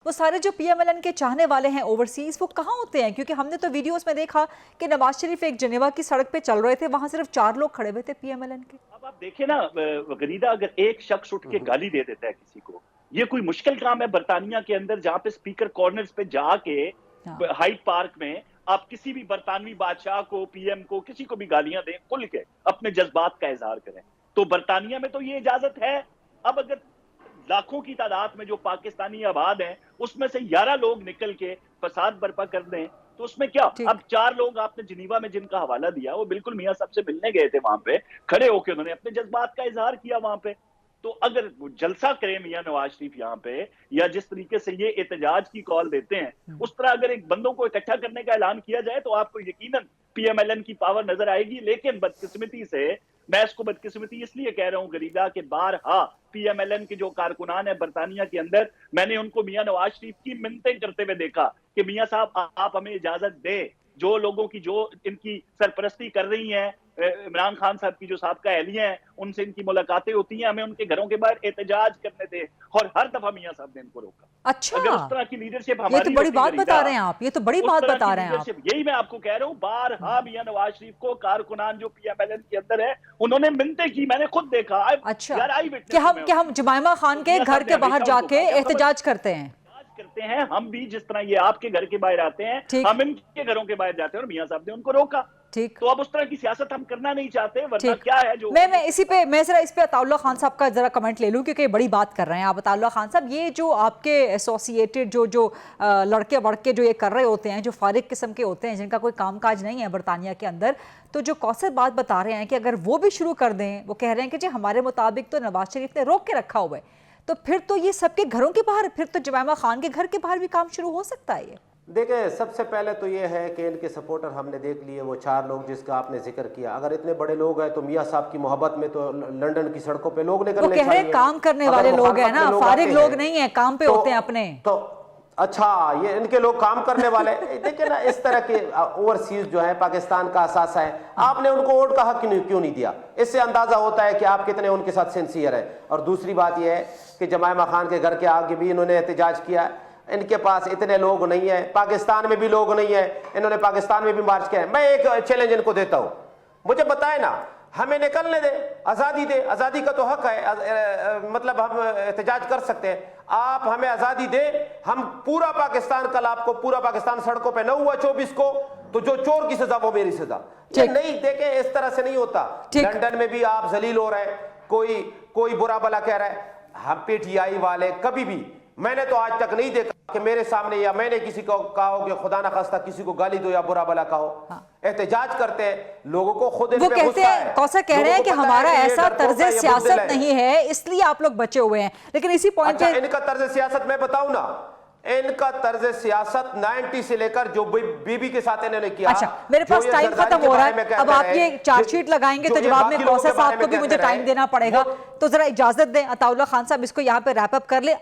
وہ سارے جو پی ایم ایل این کے چاہنے والے ہیں اوورسیز وہ کہاں ہوتے ہیں؟ کیونکہ ہم نے تو ویڈیوز میں دیکھا کہ نواز شریف ایک جنیوا کی سڑک پہ چل رہے تھے، وہاں صرف 4 لوگ کھڑے ہوئے تھے پی ایم ایل این کے۔ اب آپ دیکھیں نا غریدہ، اگر ایک شخص اٹھ کے گالی دے دیتا ہے کسی کو، یہ کوئی مشکل کام ہے برطانیہ کے اندر جہاں پہ سپیکر کارنرز پہ جا کے ہائیڈ پارک میں آپ کسی بھی برطانوی بادشاہ کو، پی ایم کو، کسی کو بھی گالیاں دیں، کھل کے اپنے جذبات کا اظہار کریں؟ تو برطانیہ میں تو یہ اجازت ہے۔ اب اگر لاکھوں کی تعداد میں جو پاکستانی آباد ہیں اس میں سے 11 لوگ نکل کے فساد برپا کر دیں تو اس میں کیا؟ اب 4 لوگ آپ نے جنیوا میں جن کا حوالہ دیا وہ بالکل میاں صاحب سے ملنے گئے تھے، وہاں پہ کھڑے ہو کے انہوں نے اپنے جذبات کا اظہار کیا وہاں پہ۔ تو اگر جلسہ کریں میاں نواز شریف یہاں پہ، یا جس طریقے سے یہ احتجاج کی کال دیتے ہیں اس طرح اگر ایک بندوں کو اکٹھا کرنے کا اعلان کیا جائے تو آپ کو یقیناً پی ایم ایل این کی پاور نظر آئے گی۔ لیکن بدقسمتی سے، میں اس کو بدقسمتی اس لیے کہہ رہا ہوں غریدہ کہ بارہا پی ایم ایل این کے جو کارکنان ہیں برطانیہ کے اندر، میں نے ان کو میاں نواز شریف کی منتیں کرتے ہوئے دیکھا کہ میاں صاحب آپ ہمیں اجازت دیں، جو لوگوں کی جو ان کی سرپرستی کر رہی ہیں، عمران خان صاحب کی جو سابقہ اہلیہ ہیں ان سے ان کی ملاقاتیں ہوتی ہیں، ہمیں ان کے گھروں کے باہر احتجاج کرنے دیں، اور ہر دفعہ میاں صاحب نے ان کو روکا۔ اچھا، اگر اس طرح کی لیڈرشپ ہماری یہ تو بڑی بات ہوتی بتا رہے ہیں آپ، یہ تو بڑی بات بتا رہے ہیں آپ۔ یہی میں آپ کو کہہ رہا ہوں، بارہا میاں نواز شریف کو کارکنان جو پی ایم ایل این کے اندر ہے انہوں نے منتیں کی، میں نے خود دیکھا۔ اچھا کہ ہم جمائمہ خان کے گھر کے باہر جا کے احتجاج کرتے ہیں، ہم بھی جس طرح یہ آپ کے گھر کے باہر آتے ہیں ہم ان کے گھروں کے باہر جاتے ہیں، اور میاں صاحب نے ان کو روکا۔ تو اب اس طرح کی سیاست ہم کرنا نہیں چاہتے، ورنہ کیا ہے جو میں ذرا اس پہ عطا اللہ خان صاحب کا ذرا کمنٹ لے لوں کیونکہ یہ بڑی بات کر رہے ہیں آپ۔ عطا اللہ خان صاحب، یہ جو آپ کے ایسوسیٹڈ جو لڑکے وڑکے جو یہ کر رہے ہوتے ہیں، جو فارغ قسم کے ہوتے ہیں جن کا کوئی کام کاج نہیں ہے برطانیہ کے اندر، تو جو کوثر بات بتا رہے ہیں کہ اگر وہ بھی شروع کر دیں، وہ کہہ رہے ہیں کہ جی ہمارے مطابق تو نواز شریف نے روک کے رکھا ہوا ہے، تو پھر تو یہ سب کے گھروں کے باہر، پھر تو جمائمہ خان کے گھر کے باہر بھی کام شروع ہو سکتا ہے۔ یہ دیکھیں، سب سے پہلے تو یہ ہے کہ ان کے سپورٹر ہم نے دیکھ لیے، وہ 4 لوگ جس کا آپ نے ذکر کیا۔ اگر اتنے بڑے لوگ ہیں تو میاں صاحب کی محبت میں تو لندن کی سڑکوں پہ لوگ نکلنے چاہیے۔ وہ کہہ رہے ہیں کام کرنے والے لوگ ہیں نا، فارغ لوگ نہیں ہیں، کام پہ ہوتے ہیں اپنے۔ تو اچھا، یہ ان کے لوگ کام کرنے والے دیکھیں نا، اس طرح کے اوورسیز جو ہیں پاکستان کا اثاثہ ہے، آپ نے ان کو ووٹ کا حق کیوں نہیں دیا؟ اس سے اندازہ ہوتا ہے کہ آپ کتنے ان کے ساتھ سنسیئر ہیں۔ اور دوسری بات یہ ہے کہ جمائمہ خان کے گھر کے آگے بھی انہوں نے احتجاج کیا ہے، ان کے پاس اتنے لوگ نہیں ہیں، پاکستان میں بھی لوگ نہیں ہیں، انہوں نے پاکستان میں بھی مارچ کیا ہے۔ میں ایک چیلنج ان کو دیتا ہوں، مجھے بتائیں نا، ہمیں نکلنے دیں، آزادی دیں، آزادی کا تو حق ہے، مطلب ہم احتجاج کر سکتے ہیں، آپ ہمیں آزادی دیں، ہم پورا پاکستان، کل آپ کو پورا پاکستان سڑکوں پہ نہ ہوا 24 کو، تو جو چور کی سزا وہ میری سزا۔ یہ نہیں، دیکھیں اس طرح سے نہیں ہوتا۔ لندن میں بھی آپ ذلیل ہو رہے ہیں، کوئی برا بلا کہہ رہا ہے، ہم پی ٹی آئی والے کبھی بھی، میں نے تو آج تک نہیں دیکھا کہ میرے سامنے یا میں نے کسی کو کہا ہو کہ خدا نخواستہ کسی کو گالی دو یا برا بلا کہو۔ احتجاج کرتے ہیں، لوگوں کو خود ان پہ غصہ ہے۔ کوثر کہہ رہے ہیں کہ ہمارا ایسا طرز سیاست نہیں ہے اس لیے آپ لوگ بچے ہوئے ہیں، لیکن اسی پوائنٹ پہ ان کا طرز سیاست میں بتاؤں نا، ان کا طرز سیاست 90 سے لے کر جو بی بی کے ساتھ انہوں نے کیا۔ اچھا، میرے پاس ٹائم ختم ہو رہا ہے، اب آپ یہ چارج شیٹ لگائیں گے تو جواب میں کوثر صاحب کو بھی مجھے ٹائم دینا پڑے گا، تو ذرا اجازت دیں عطا اللہ خان صاحب اس کو یہاں پہ ریپ اپ کر لیں۔